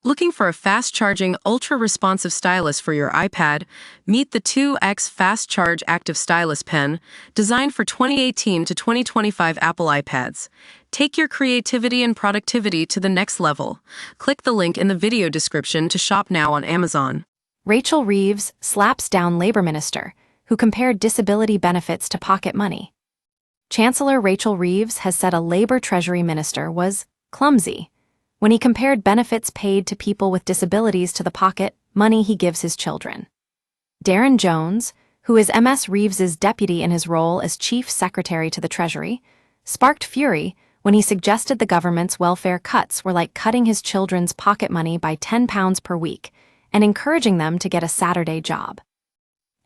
Looking for a fast-charging, ultra-responsive stylus for your iPad? Meet the 2X Fast Charge Active Stylus Pen, designed for 2018 to 2025 Apple iPads. Take your creativity and productivity to the next level. Click the link in the video description to shop now on Amazon. Rachel Reeves slaps down Labor Minister, who compared disability benefits to pocket money. Chancellor Rachel Reeves has said a Labor Treasury Minister was clumsy when he compared benefits paid to people with disabilities to the pocket money he gives his children. Darren Jones, who is Ms. Reeves's deputy in his role as Chief Secretary to the Treasury, sparked fury when he suggested the government's welfare cuts were like cutting his children's pocket money by £10 per week and encouraging them to get a Saturday job.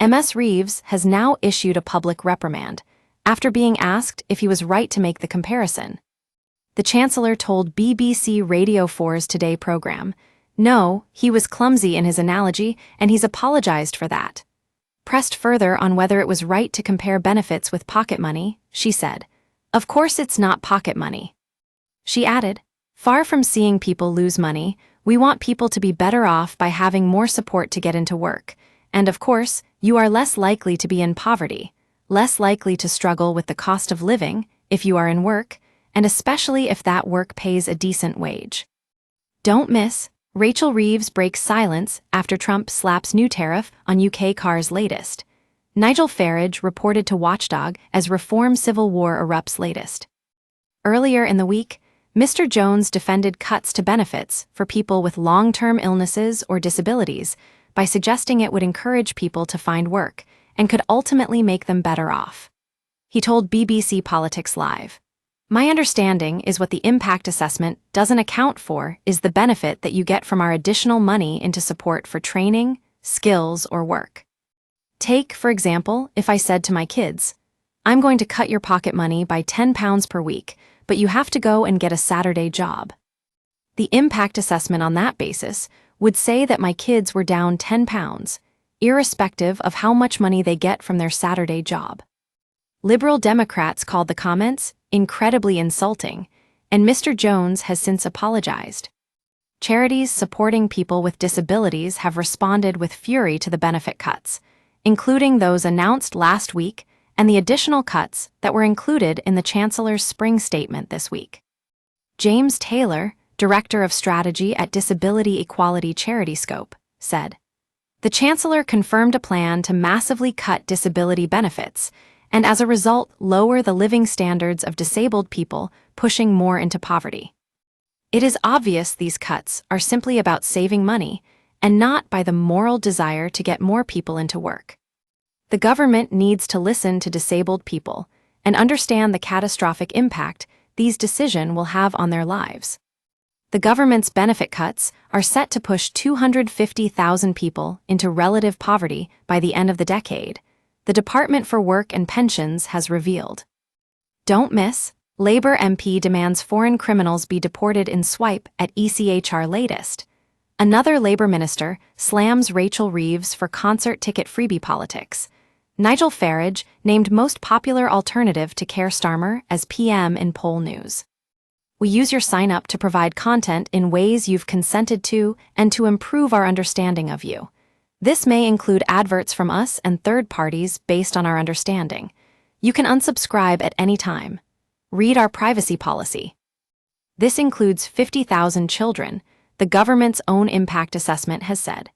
Ms. Reeves has now issued a public reprimand after being asked if he was right to make the comparison. The Chancellor told BBC Radio 4's Today program, "No, he was clumsy in his analogy, and he's apologized for that." Pressed further on whether it was right to compare benefits with pocket money, she said, "Of course it's not pocket money." She added, "Far from seeing people lose money, we want people to be better off by having more support to get into work. And of course, you are less likely to be in poverty, less likely to struggle with the cost of living if you are in work, and especially if that work pays a decent wage." Don't miss, Rachel Reeves breaks silence after Trump slaps new tariff on UK cars latest. Nigel Farage reported to Watchdog as reform civil war erupts latest. Earlier in the week, Mr. Jones defended cuts to benefits for people with long-term illnesses or disabilities by suggesting it would encourage people to find work and could ultimately make them better off. He told BBC Politics Live, "My understanding is what the impact assessment doesn't account for is the benefit that you get from our additional money into support for training, skills, or work. Take, for example, if I said to my kids, I'm going to cut your pocket money by £10 per week, but you have to go and get a Saturday job. The impact assessment on that basis would say that my kids were down £10, irrespective of how much money they get from their Saturday job." Liberal Democrats called the comments incredibly insulting, and Mr. Jones has since apologized. Charities supporting people with disabilities have responded with fury to the benefit cuts, including those announced last week and the additional cuts that were included in the Chancellor's spring statement this week. James Taylor, Director of Strategy at Disability Equality Charity Scope, said, "The Chancellor confirmed a plan to massively cut disability benefits and as a result lower the living standards of disabled people, pushing more into poverty. It is obvious these cuts are simply about saving money and not by the moral desire to get more people into work. The government needs to listen to disabled people and understand the catastrophic impact these decisions will have on their lives. The government's benefit cuts are set to push 250,000 people into relative poverty by the end of the decade," the Department for Work and Pensions has revealed. Don't miss, Labour MP demands foreign criminals be deported in swipe at ECHR latest. Another Labour minister slams Rachel Reeves for concert ticket freebie politics. Nigel Farage named most popular alternative to Keir Starmer as PM in poll news. We use your sign-up to provide content in ways you've consented to and to improve our understanding of you. This may include adverts from us and third parties based on our understanding. You can unsubscribe at any time. Read our privacy policy. This includes 50,000 children, the government's own impact assessment has said.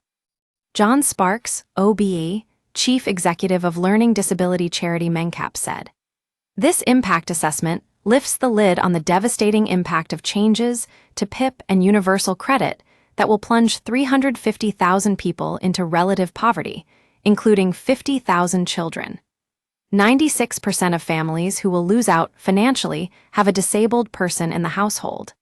John Sparks, OBE, Chief Executive of Learning Disability Charity MENCAP, said, "This impact assessment lifts the lid on the devastating impact of changes to PIP and universal credit that will plunge 350,000 people into relative poverty, including 50,000 children. 96% of families who will lose out financially have a disabled person in the household.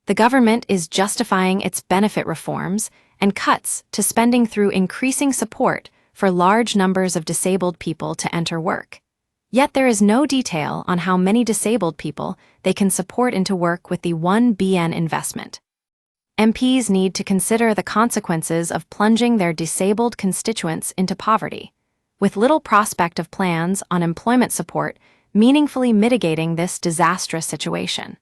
The government is justifying its benefit reforms and cuts to spending through increasing support for large numbers of disabled people to enter work. Yet there is no detail on how many disabled people they can support into work with the 1 billion investment. MPs need to consider the consequences of plunging their disabled constituents into poverty, with little prospect of plans on employment support meaningfully mitigating this disastrous situation."